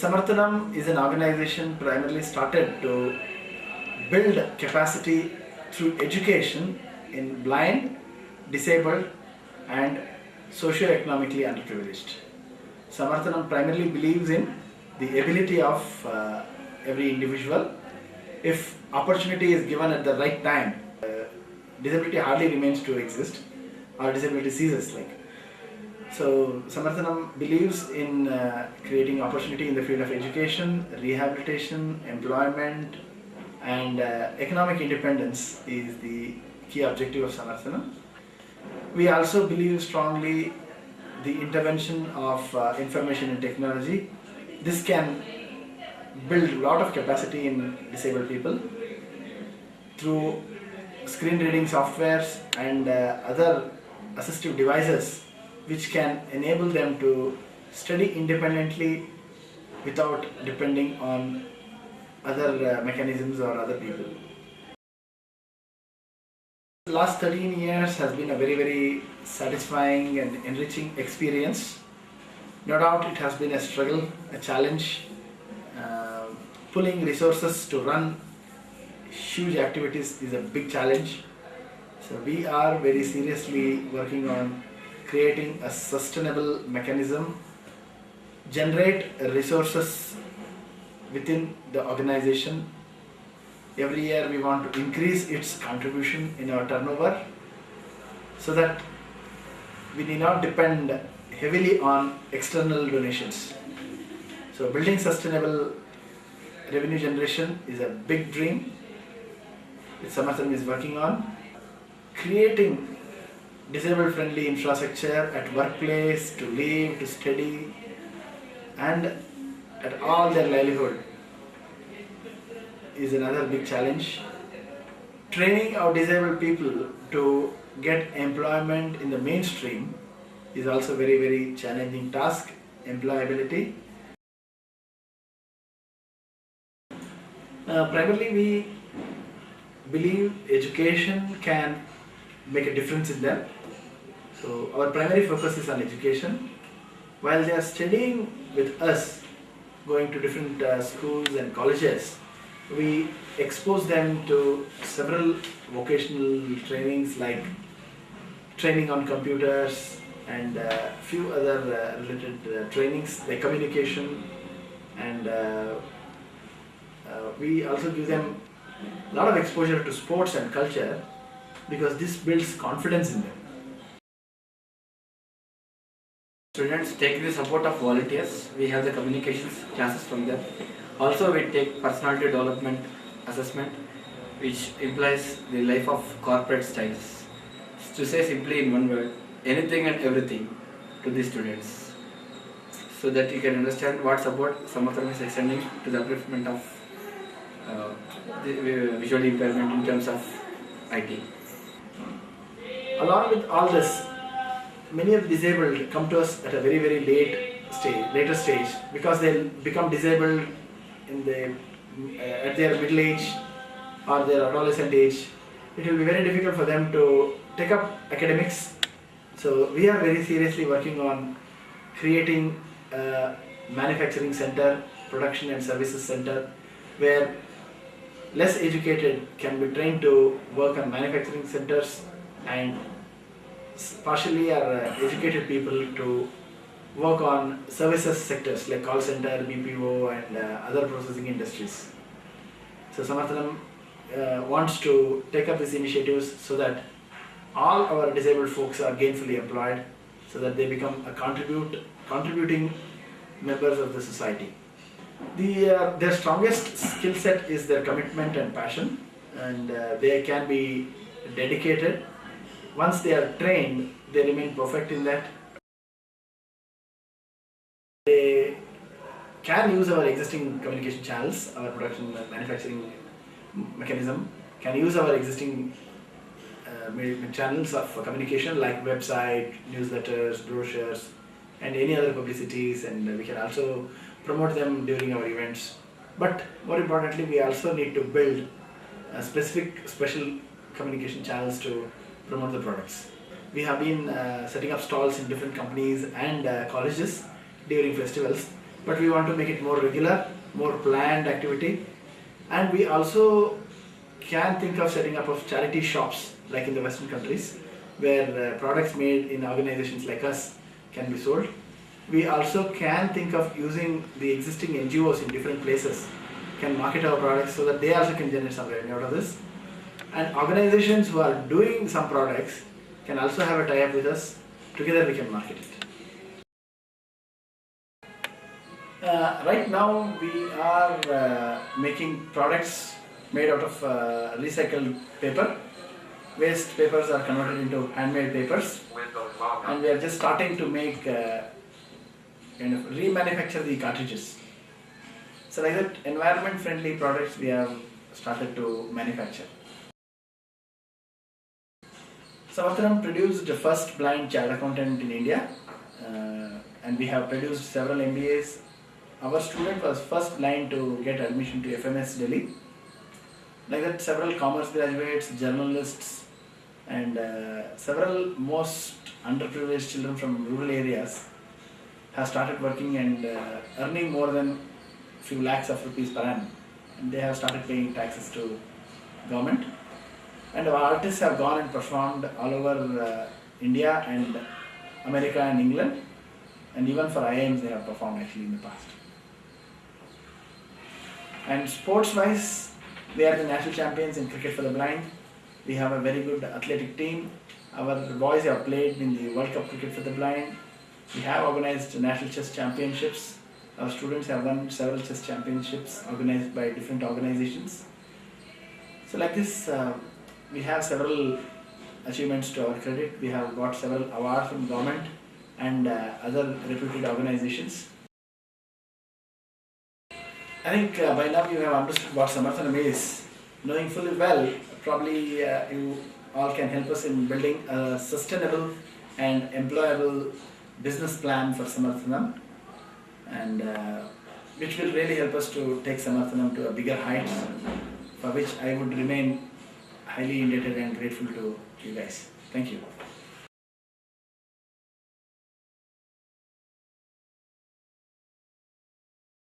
Samarthanam is an organization primarily started to build capacity through education in blind, disabled and socio-economically underprivileged. Samarthanam primarily believes in the ability of every individual. If opportunity is given at the right time, disability hardly remains to exist or disability ceases. So Samarthanam believes in creating opportunity in the field of education, rehabilitation, employment and economic independence is the key objective of Samarthanam. We also believe strongly the intervention of information and technology. This can build a lot of capacity in disabled people through screen reading softwares and other assistive devices which can enable them to study independently without depending on other mechanisms or other people. The last 13 years has been a very satisfying and enriching experience. No doubt it has been a struggle, a challenge. Pulling resources to run huge activities is a big challenge. So we are very seriously working on creating a sustainable mechanism, generate resources within the organization. Every year we want to increase its contribution in our turnover so that we need not depend heavily on external donations. So building sustainable revenue generation is a big dream which Samarthanam is working on. Creating disabled friendly infrastructure at workplace, to live, to study and at all their livelihood is another big challenge. Training our disabled people to get employment in the mainstream is also very challenging task, employability. Primarily we believe education can make a difference in them. So our primary focus is on education. While they are studying with us, going to different schools and colleges, we expose them to several vocational trainings like training on computers and a few other related trainings like communication, and we also give them a lot of exposure to sports and culture because this builds confidence in them. Students take the support of volunteers. We have the communications classes from them. Also we take personality development assessment, which implies the life of corporate styles. To say simply in one word, anything and everything to the students, so that you can understand what support Samarthanam is extending to the upliftment of the visual impairment in terms of IT. Along with all this, many of the disabled come to us at a very later stage because they become disabled in at their middle age or their adolescent age. It will be very difficult for them to take up academics. So we are very seriously working on creating a manufacturing center, production and services center, where less educated can be trained to work on manufacturing centers and partially are educated people to work on services sectors like call center, BPO and other processing industries. So Samarthanam wants to take up these initiatives so that all our disabled folks are gainfully employed, so that they become a contributing members of the society. Their strongest skill set is their commitment and passion, and they can be dedicated. Once they are trained, they remain perfect in that. They can use our existing communication channels, our production and manufacturing mechanism, can use our existing channels of communication like website, newsletters, brochures, and any other publicities, and we can also promote them during our events. But more importantly, we also need to build special communication channels to promote the products. We have been setting up stalls in different companies and colleges during festivals, but we want to make it more regular, more planned activity, and we also can think of setting up of charity shops like in the Western countries where products made in organizations like us can be sold. We also can think of using the existing NGOs in different places can market our products so that they also can generate some revenue out of this. And organizations who are doing some products can also have a tie-up with us. Together we can market it. Right now we are making products made out of recycled paper. Waste papers are converted into handmade papers, and we are just starting to make kind of remanufacture the cartridges. So like that, environment-friendly products we have started to manufacture. Samarthanam produced the first blind child accountant in India, and we have produced several MBAs. Our student was first blind to get admission to FMS Delhi. Like that, several commerce graduates, journalists, and several most underprivileged children from rural areas have started working and earning more than few lakhs of rupees per annum. And they have started paying taxes to government. And our artists have gone and performed all over India and America and England, and even for IIMs they have performed actually in the past. And sports-wise, we are the national champions in cricket for the blind. We have a very good athletic team. Our boys have played in the World Cup cricket for the blind. We have organized national chess championships. Our students have won several chess championships organized by different organizations. So like this, we have several achievements to our credit. We have got several awards from government and other reputed organizations. I think by now you have understood what Samarthanam is. Knowing fully well, probably you all can help us in building a sustainable and employable business plan for Samarthanam, and which will really help us to take Samarthanam to a bigger heights, for which I would remain highly indebted and grateful to you guys. Thank you.